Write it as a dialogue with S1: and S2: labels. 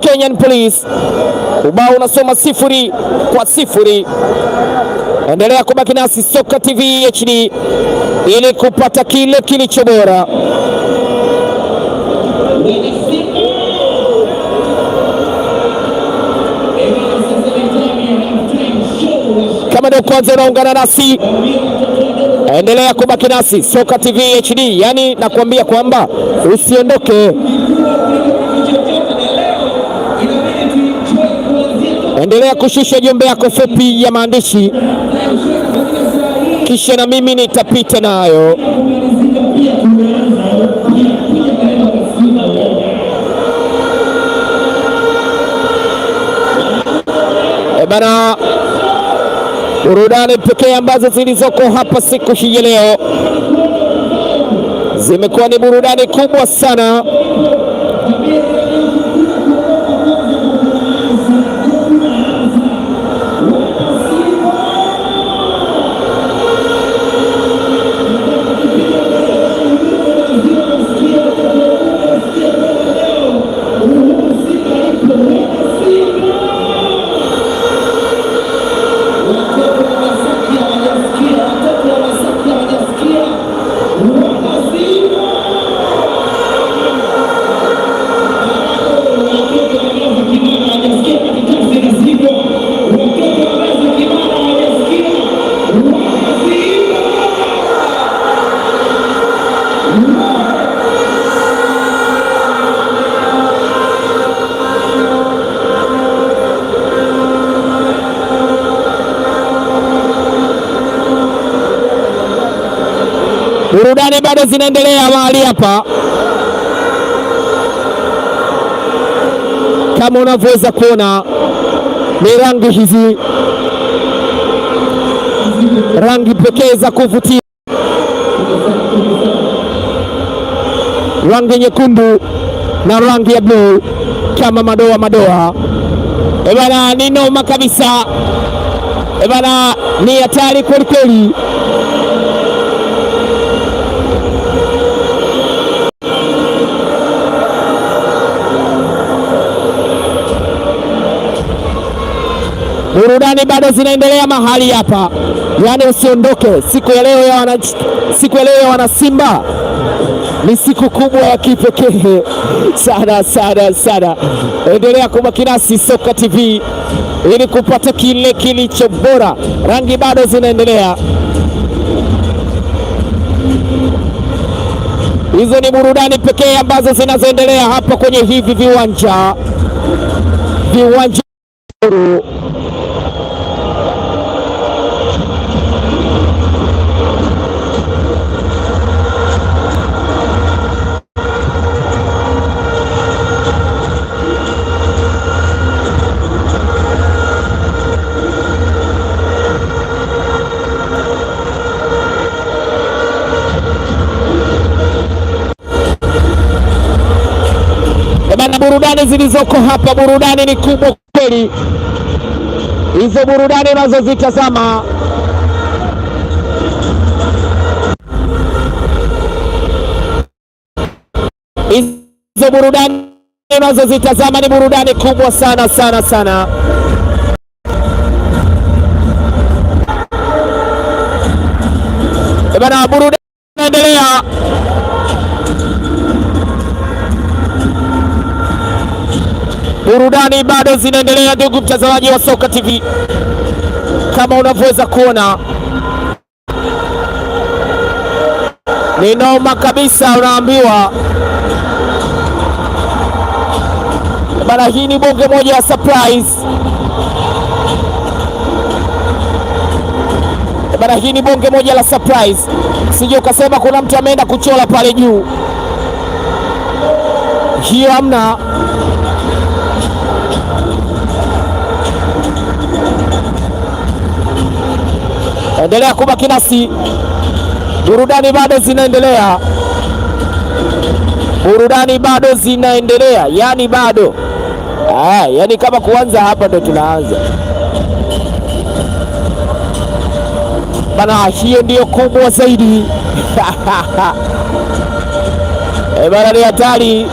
S1: Kenyan Police. Ubao unasoma 0-0. Endelea kubaki nasi Soka TV HD ili kupata kile kilicho bora. Kama ndio kwanza unaungana nasi, endelea kubaki nasi Soka TV HD, yani nakwambia kwamba usiondoke. Endelea kushusha jumbe yako fupi ya maandishi, kisha na mimi nitapita nayo. Bana, burudani pekee ambazo zilizoko hapa siku hii ya leo zimekuwa ni burudani kubwa sana. Burudani bado zinaendelea mahali hapa, kama unavyoweza kuona ni rangi hizi, rangi pekee za kuvutia, rangi nyekundu na rangi ya blue kama madoa madoa. Bana, ni noma kabisa. Bana, ni hatari kweli kweli. Burudani bado zinaendelea mahali hapa, yani usiondoke. Siku ya leo ya wana Simba ni siku kubwa ya kipekee sana sana sana. Endelea kubaki nasi Soka TV ili kupata kile kilicho bora. Rangi bado zinaendelea. Hizo ni burudani pekee ambazo zinazoendelea hapa kwenye hivi viwanja burudani zilizoko hapa, burudani ni kubwa kweli. Hizo burudani unazozitazama, ni burudani kubwa sana sana sana. Bana, burudani inaendelea. Burudani bado zinaendelea, ndugu mtazamaji wa Soka TV, kama unavyoweza kuona ni noma kabisa. Unaambiwa bana, hii ni bonge moja ya surprise. Bana, hii ni bonge moja la surprise. Sije ukasema kuna mtu ameenda kuchola pale juu, hiyo hamna. Endelea kubaki nasi, burudani bado zinaendelea, yani bado yani kama kuanza hapa ndo tunaanza bana. Hiyo ndiyo kubwa zaidi. Bana, ni hatari.